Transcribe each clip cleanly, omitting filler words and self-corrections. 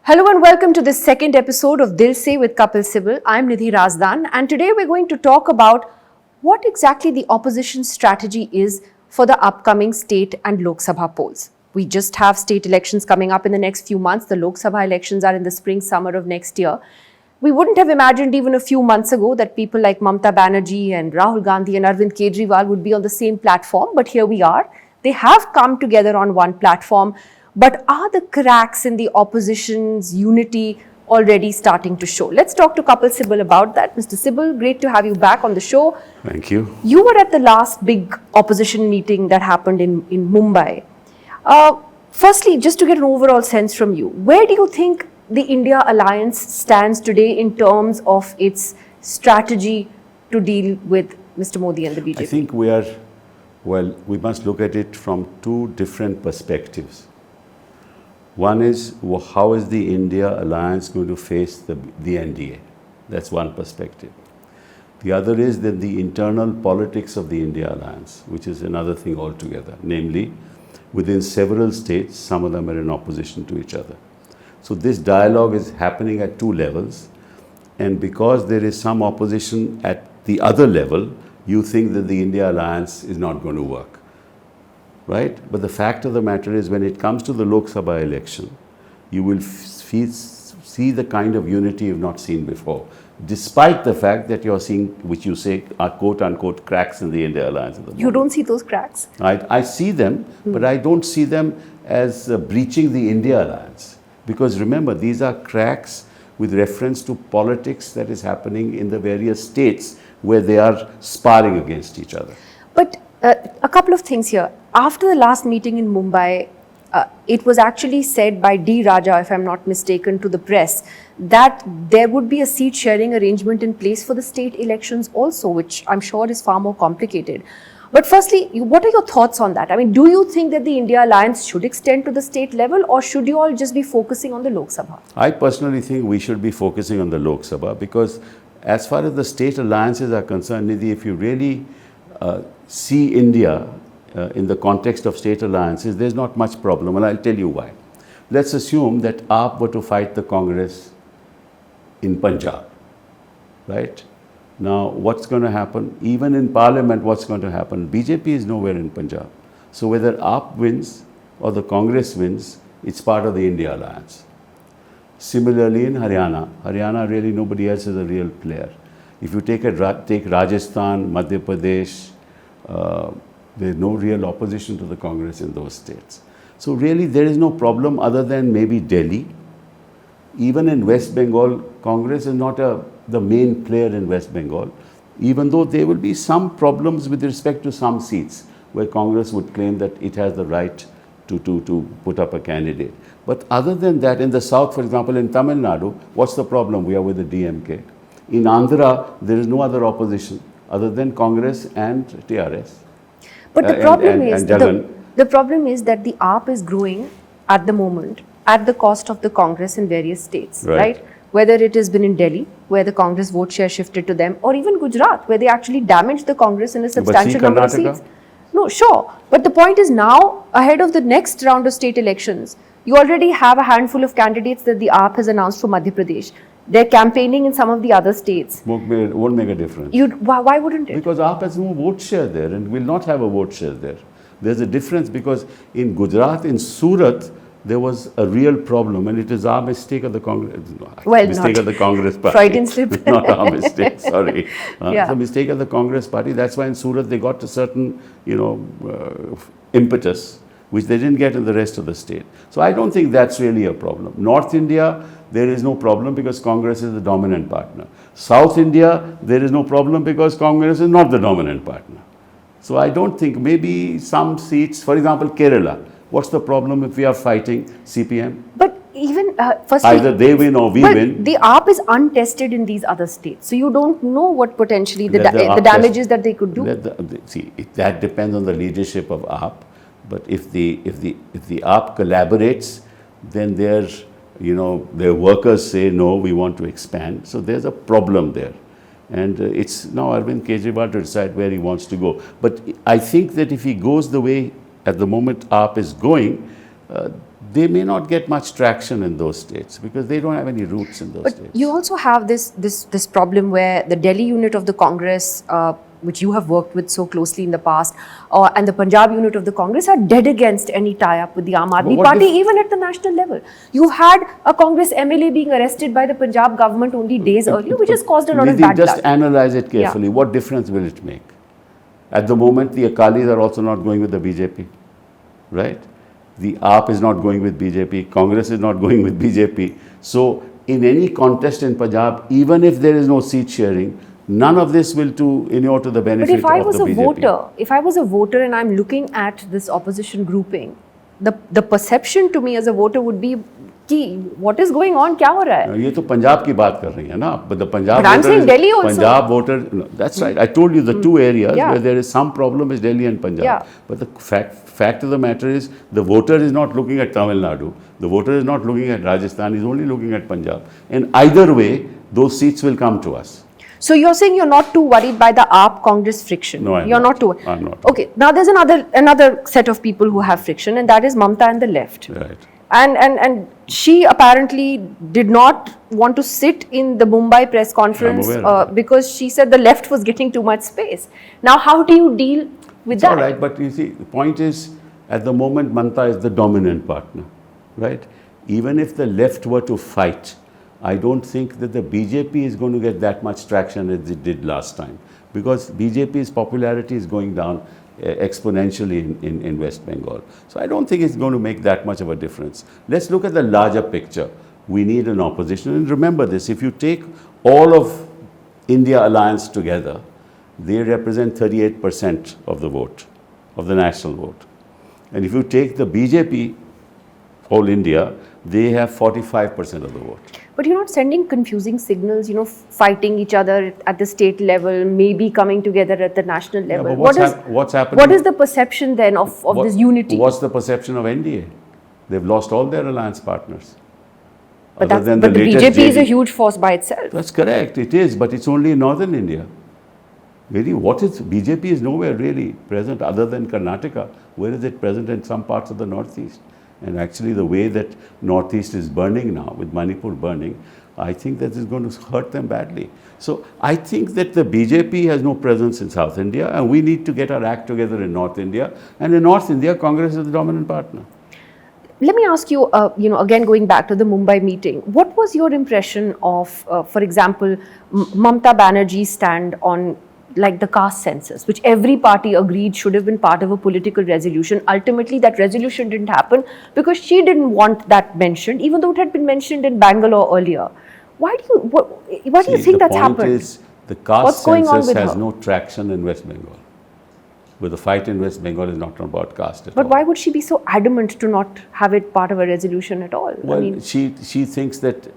Hello and welcome to this second episode of Dil Se with Kapil Sibal. I'm Nidhi Razdan and today we're going to talk about what exactly the opposition strategy is for the upcoming state and Lok Sabha polls. We just have state elections coming up in the next few months. The Lok Sabha elections are in the spring, summer of next year. We wouldn't have imagined even a few months ago that people like Mamata Banerjee and Rahul Gandhi and Arvind Kejriwal would be on the same platform, but here we are. They have come together on one platform. But are the cracks in the opposition's unity already starting to show? Let's talk to Kapil Sibal about that. Mr. Sibal, great to have you back on the show. Thank you. You were at the last big opposition meeting that happened in Mumbai. Firstly, just to get an overall sense from you, where do you think the India alliance stands today in terms of its strategy to deal with Mr. Modi and the BJP? I think we must look at it from two different perspectives. One is, how is the India alliance going to face the NDA? That's one perspective. The other is then the internal politics of the India alliance, which is another thing altogether. Namely, within several states, some of them are in opposition to each other. So this dialogue is happening at two levels. And because there is some opposition at the other level, you think that the India alliance is not going to work. Right? But the fact of the matter is, when it comes to the Lok Sabha election, you will see the kind of unity you've not seen before, despite the fact that you're seeing, which you say are quote-unquote cracks in the India alliance. You don't see those cracks? I see them, but I don't see them as breaching the India alliance. Because remember, these are cracks with reference to politics that is happening in the various states where they are sparring against each other. But a couple of things here. After the last meeting in Mumbai, it was actually said by D. Raja, if I'm not mistaken, to the press, that there would be a seat sharing arrangement in place for the state elections also, which I'm sure is far more complicated. But firstly, what are your thoughts on that? I mean, do you think that the India alliance should extend to the state level, or should you all just be focusing on the Lok Sabha? I personally think we should be focusing on the Lok Sabha, because as far as the state alliances are concerned, Nidhi, if you really see India in the context of state alliances, there's not much problem, and I'll tell you why. Let's assume that AAP were to fight the Congress in Punjab, right? Now, what's going to happen? Even in Parliament, what's going to happen? BJP is nowhere in Punjab. So whether AAP wins or the Congress wins, it's part of the India alliance. Similarly, in Haryana really nobody else is a real player. If you take Rajasthan, Madhya Pradesh, there's no real opposition to the Congress in those states. So really there is no problem other than maybe Delhi. Even in West Bengal, Congress is not the main player in West Bengal, even though there will be some problems with respect to some seats where Congress would claim that it has the right to put up a candidate. But other than that, in the south, for example, in Tamil Nadu, what's the problem? We are with the DMK. In Andhra, there is no other opposition other than Congress and TRS. But the problem is that the AAP is growing at the moment at the cost of the Congress in various states, right? Whether it has been in Delhi, where the Congress vote share shifted to them, or even Gujarat, where they actually damaged the Congress in a substantial number of seats. No, sure. But the point is, now, ahead of the next round of state elections, you already have a handful of candidates that the AAP has announced for Madhya Pradesh. They're campaigning in some of the other states. Won't make a difference. Why wouldn't it? Because AAP has no vote share there and will not have a vote share there. There's a difference because in Gujarat, in Surat, there was a real problem, and it is our mistake of the Congress. Mistake of the Congress party. Freudian slip. Not our mistake, sorry. It's a mistake of the Congress party. That's why in Surat they got a certain, impetus, which they didn't get in the rest of the state. So I don't think that's really a problem. North India, there is no problem because Congress is the dominant partner. South India, there is no problem because Congress is not the dominant partner. So I don't think, maybe some seats, for example, Kerala, what's the problem if we are fighting CPM? But even, firstly, either they win or we win. The AAP is untested in these other states. So you don't know what potentially the damages that they could do. That depends on the leadership of AAP. But if the AAP collaborates, then their workers say, no, we want to expand. So there's a problem there. And it's now Arvind Kejriwal to decide where he wants to go. But I think that if he goes the way at the moment AAP is going, they may not get much traction in those states because they don't have any roots in those But states. you also have this problem where the Delhi unit of the Congress, which you have worked with so closely in the past, and the Punjab unit of the Congress are dead against any tie-up with the Aam Aadmi what Party, if- even at the national level. You had a Congress MLA being arrested by the Punjab government only days earlier, which has caused a lot of Nidhi, bad just blood. analyze it carefully. What difference will it make? At the moment, the Akalis are also not going with the BJP, right? The AAP is not going with BJP. Congress is not going with BJP. So, in any contest in Punjab, even if there is no seat sharing, none of this will inure to the But benefit if I of was the a BJP. voter and I'm looking at this opposition grouping, the perception to me as a voter would be, कि what is going on, क्या हो रहा है? ये तो पंजाब की बात कर रही है ना, but the Punjab But I'm voter saying is, Delhi also. Punjab voter, no, that's right. I told you the two areas Yeah. where there is some problem is Delhi and Punjab. Yeah. But the fact of the matter is the voter is not looking at Tamil Nadu. The voter is not looking at Rajasthan. He's only looking at Punjab. And either way, those seats will come to us. So you're saying you're not too worried by the AAP Congress friction? No, I'm you're not. too. I'm not. Okay, now there's another set of people who have friction, and that is Mamta and the left. Right. And she apparently did not want to sit in the Mumbai press conference I'm aware of that. because she said the left was getting too much space. Now, how do you deal with It's that? all right, but you see, the point is, at the moment, Mamta is the dominant partner, right? Even if the left were to fight, I don't think that the BJP is going to get that much traction as it did last time, because BJP's popularity is going down exponentially in West Bengal. So I don't think it's going to make that much of a difference. Let's look at the larger picture. We need an opposition. And remember this, if you take all of India Alliance together, they represent 38% of the vote, of the national vote. And if you take the BJP, all India, they have 45% of the vote. But you're not sending confusing signals, fighting each other at the state level, maybe coming together at the national Yeah, level. but what's happening? What is the perception then of this unity? What's the perception of NDA? They've lost all their alliance partners. But, Other than the latest BJP is a JD. huge force by itself. That's correct, it is, but it's only in northern India. Really, BJP is nowhere really present other than Karnataka. Where is it present? In some parts of the northeast. And actually the way that northeast is burning now, with Manipur burning, I think that is going to hurt them badly. So I think that the BJP has no presence in South India, and we need to get our act together in North India. And in North India, Congress is the dominant partner. Let me ask you, again going back to the Mumbai meeting, what was your impression of, for example, Mamta Banerjee's stand on like the caste census, which every party agreed should have been part of a political resolution. Ultimately, that resolution didn't happen because she didn't want that mentioned, even though it had been mentioned in Bangalore earlier. Why do you think that's happened? The point is, the caste What's going on census with has her? no traction in West Bengal. But the fight in West Bengal is not about caste at But all. why would she be so adamant to not have it part of a resolution at all? Well, she thinks that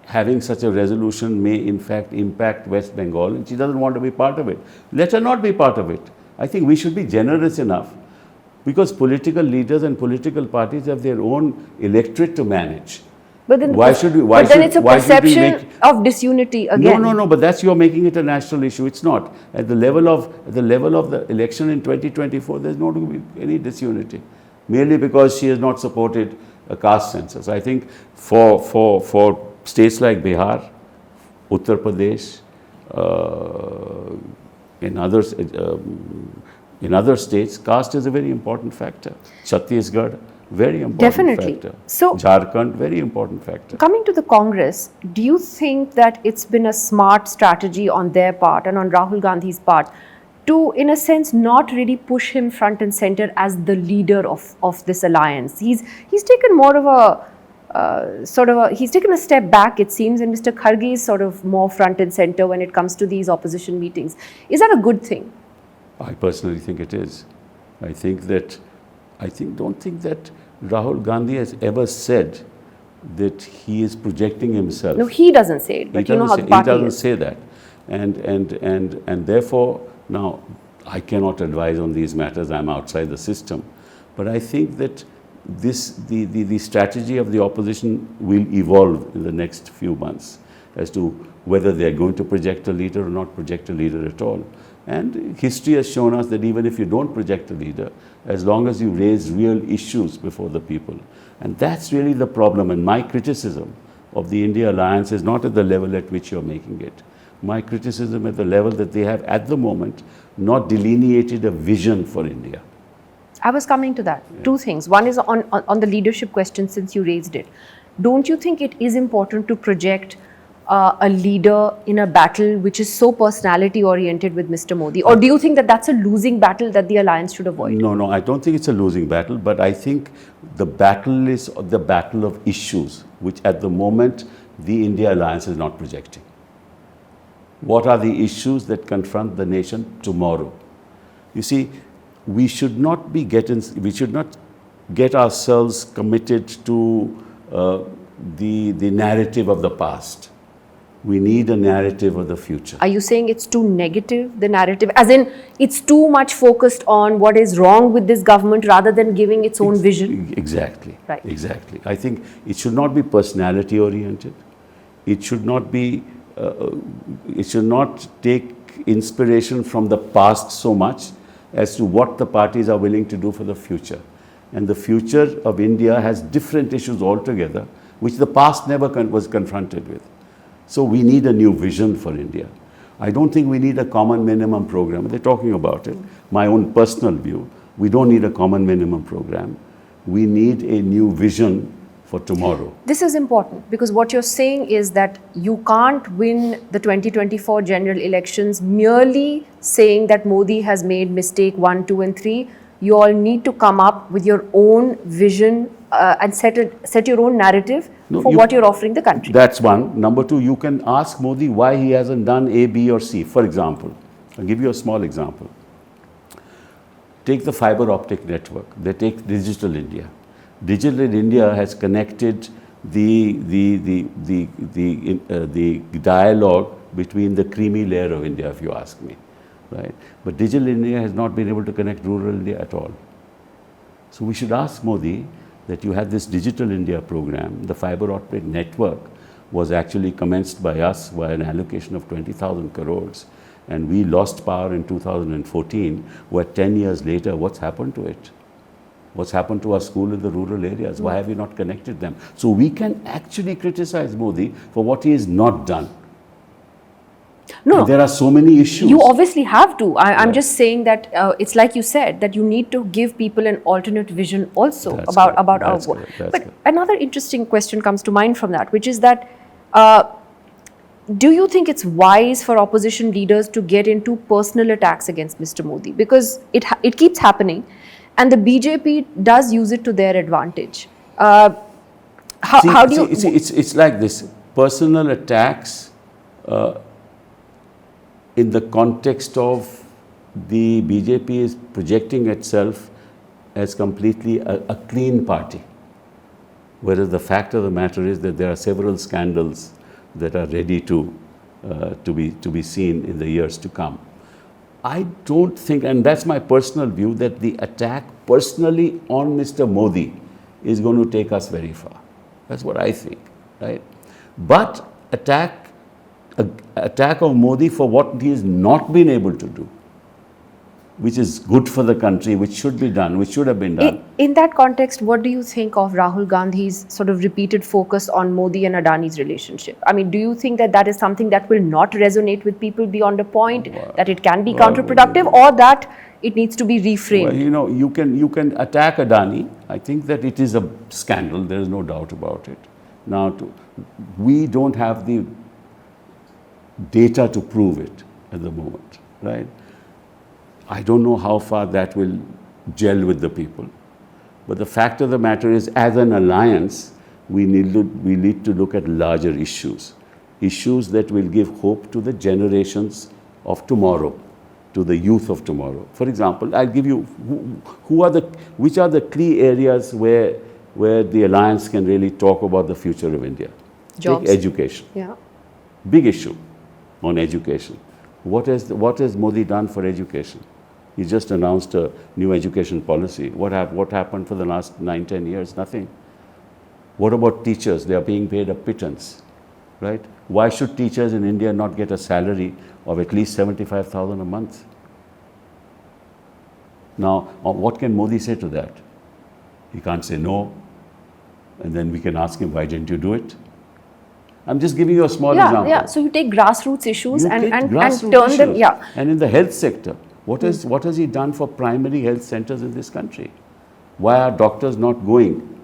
having such a resolution may in fact impact West Bengal, and she doesn't want to be part of it. Let her not be part of it. I think we should be generous enough, because political leaders and political parties have their own electorate to manage. But then, Why should we? it's a perception of disunity again. No, but that's, you're making it a national issue. It's not. At the level of the election in 2024, there's not going to be any disunity, merely because she has not supported a caste census. I think for states like Bihar, Uttar Pradesh, in other states, caste is a very important factor. Chhattisgarh, very important Definitely. factor. So, Jharkhand, very important factor. coming to the Congress, do you think that it's been a smart strategy on their part and on Rahul Gandhi's part to, in a sense, not really push him front and center as the leader of this alliance? He's taken more of he's taken a step back, it seems, and Mr. Kharge is sort of more front and center when it comes to these opposition meetings. Is that a good thing? I personally think it is. Don't think that Rahul Gandhi has ever said that he is projecting himself. No, he doesn't say it, but you know how the party He doesn't is. say that. And therefore, now, I cannot advise on these matters, I'm outside the system. But I think that the strategy of the opposition will evolve in the next few months. as to whether they are going to project a leader or not project a leader at all. And history has shown us that even if you don't project a leader, as long as you raise real issues before the people, and that's really the problem. And my criticism of the India alliance is not at the level at which you're making it. My criticism at the level that they have at the moment not delineated a vision for India. I was coming to that. Two things. One is on the leadership question, since you raised it. Don't you think it is important to project a leader in a battle which is so personality oriented with Mr. Modi? Or do you think that that's a losing battle that the alliance should avoid? No, I don't think it's a losing battle, but I think the battle is the battle of issues, which at the moment the India alliance is not projecting. What are the issues that confront the nation tomorrow? You see, we should not get ourselves committed to the narrative of the past. We need a narrative of the future. Are you saying it's too negative, the narrative? As in, it's too much focused on what is wrong with this government rather than giving its own vision? Exactly. Right. Exactly. I think it should not be personality oriented. It should not be. It should not take inspiration from the past so much as to what the parties are willing to do for the future. And the future of India has different issues altogether, which the past never was confronted with. So we need a new vision for India. I don't think we need a common minimum program. They're talking about it. My own personal view, we don't need a common minimum program. We need a new vision for tomorrow. This is important because what you're saying is that you can't win the 2024 general elections merely saying that Modi has made mistake 1, 2 and 3. You all need to come up with your own vision and set your own narrative for what you're offering the country. That's one. Number two, you can ask Modi why he hasn't done A, B or C. For example, I'll give you a small example. Take the fiber optic network. They take Digital India. Digital India has connected the dialogue between the creamy layer of India, if you ask me, right? But Digital India has not been able to connect rural India at all. So we should ask Modi that you had this Digital India program. The fiber optic network was actually commenced by us by an allocation of 20,000 crores. And we lost power in 2014, where 10 years later, what's happened to it? What's happened to our school in the rural areas? Why have we not connected them? So we can actually criticize Modi for what he has not done. No, there are so many issues. You obviously have to. I'm just saying that it's like you said, that you need to give people an alternate vision also about our work. But another interesting question comes to mind from that, which is that do you think it's wise for opposition leaders to get into personal attacks against Mr. Modi? Because it keeps happening. And the BJP does use it to their advantage. How do you... See, it's like this. Personal attacks in the context of the BJP is projecting itself as completely a clean party. Whereas the fact of the matter is that there are several scandals that are ready to be seen in the years to come. I don't think, and that's my personal view, that the attack personally on Mr. Modi is going to take us very far. That's what I think, right? But attack of Modi for what he has not been able to do, which is good for the country, which should be done, which should have been done. In that context, what do you think of Rahul Gandhi's sort of repeated focus on Modi and Adani's relationship? I mean, do you think that that is something that will not resonate with people beyond a point, that it can be counterproductive, or that it needs to be reframed? Well, you know, you can attack Adani. I think that it is a scandal. There is no doubt about it. Now, we don't have the data to prove it at the moment, right? I don't know how far that will gel with the people. But the fact of the matter is, as an alliance, we need to look at larger issues. Issues that will give hope to the generations of tomorrow, to the youth of tomorrow. For example, I'll give you, which are the key areas where the alliance can really talk about the future of India? Jobs. Take education. Yeah. Big issue on education. What has Modi done for education? He just announced a new education policy. What happened for the last 9-10 years? Nothing. What about teachers? They are being paid a pittance. right? Why should teachers in India not get a salary of at least 75,000 a month? Now, what can Modi say to that? He can't say no, and then we can ask him, why didn't you do it? I'm just giving you a small example. Yeah, so you take grassroots issues You and take turn grassroots them, issues. yeah. And in the health sector, what has he done for primary health centers in this country? Why are doctors not going?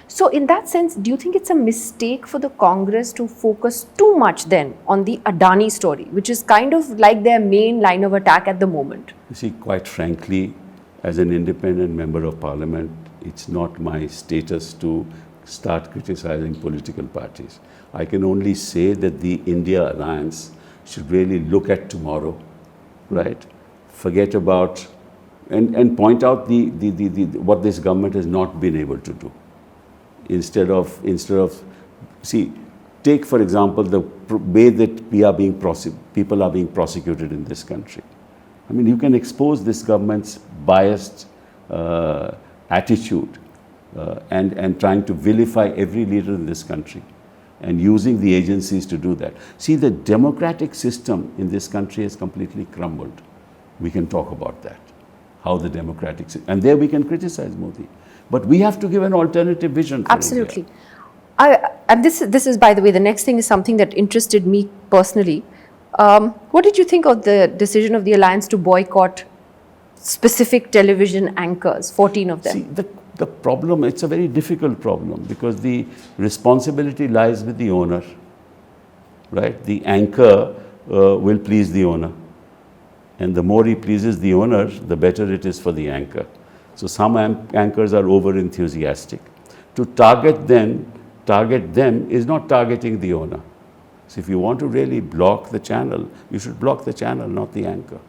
So in that sense, do you think it's a mistake for the Congress to focus too much then on the Adani story, which is kind of like their main line of attack at the moment? You see, quite frankly, as an independent member of parliament, it's not my status to start criticizing political parties. I can only say that the India Alliance should really look at tomorrow, right? Forget about and point out what this government has not been able to do. Instead of see, take for example the way that people are being prosecuted in this country. I mean, you can expose this government's biased attitude and trying to vilify every leader in this country and using the agencies to do that. See, the democratic system in this country has completely crumbled. We can talk about that, how the democratic system, and there we can criticize Modi. But we have to give an alternative vision for Absolutely. India. And this is, by the way, the next thing is something that interested me personally. What did you think of the decision of the Alliance to boycott specific television anchors, 14 of them? See, the problem, it's a very difficult problem because the responsibility lies with the owner, right? The anchor will please the owner. And the more he pleases the owner, the better it is for the anchor. So some anchors are over enthusiastic. To target them is not targeting the owner. So if you want to really block the channel, you should block the channel, not the anchor.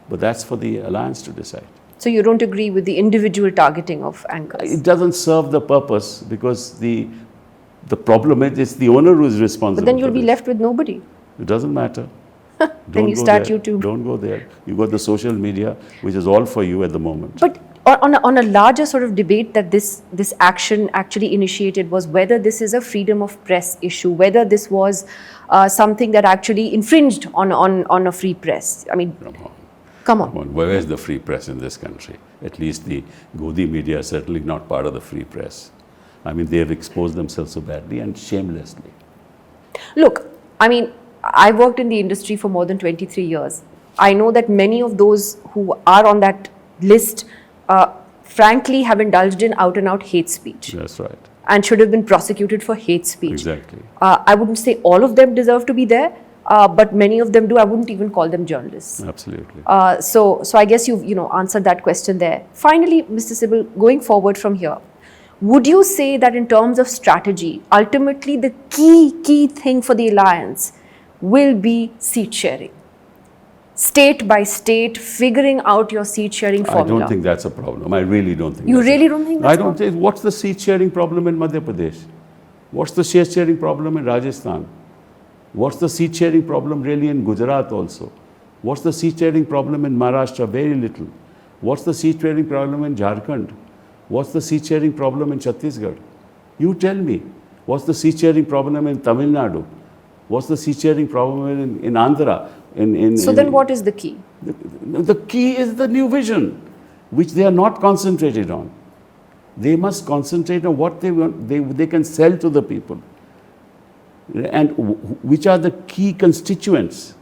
But that's for the alliance to decide. So you don't agree with the individual targeting of anchors? It doesn't serve the purpose because the problem is it's the owner who is responsible. But then you'll for be this. left with nobody. It doesn't matter. Then you go start there. YouTube. Don't go there. You got the social media, which is all for you at the moment. But on a larger sort of debate that this action actually initiated was whether this is a freedom of press issue, whether this was something that actually infringed on a free press. I mean, come on. Where is the free press in this country? At least the Godi media are certainly not part of the free press. I mean, they have exposed themselves so badly and shamelessly. Look, I mean, I worked in the industry for more than 23 years. I know that many of those who are on that list, frankly, have indulged in out-and-out hate speech. That's right. And should have been prosecuted for hate speech. Exactly. I wouldn't say all of them deserve to be there, but many of them do. I wouldn't even call them journalists. Absolutely. So I guess you've answered that question there. Finally, Mr. Sibal, going forward from here, would you say that in terms of strategy, ultimately the key thing for the alliance will be seat sharing? State by state, figuring out your seat sharing formula. I don't think that's a problem. I really don't think You really don't think that's I don't think. What's the seat sharing problem in Madhya Pradesh? What's the seat sharing problem in Rajasthan? What's the seat sharing problem really in Gujarat also? What's the seat sharing problem in Maharashtra? Very little. What's the seat sharing problem in Jharkhand? What's the seat sharing problem in Chhattisgarh? You tell me. What's the seat sharing problem in Tamil Nadu? What's the seat sharing problem in Andhra? So then what is the key? The key is the new vision, which they are not concentrated on. They must concentrate on what they want, they can sell to the people. And which are the key constituents.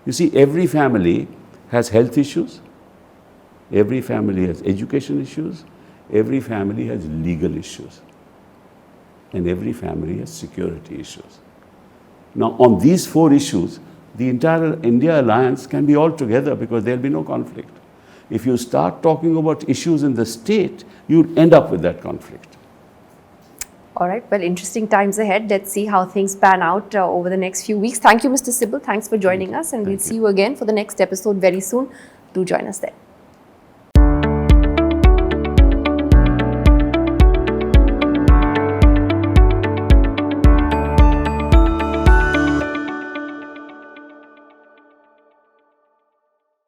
You see, every family has health issues. Every family has education issues. Every family has legal issues. And every family has security issues. Now, on these 4 issues, the entire India alliance can be all together because there will be no conflict. If you start talking about issues in the state, you'll end up with that conflict. All right. Well, interesting times ahead. Let's see how things pan out over the next few weeks. Thank you, Mr. Sibal. Thanks for joining us. And we'll see you again for the next episode very soon. Do join us then.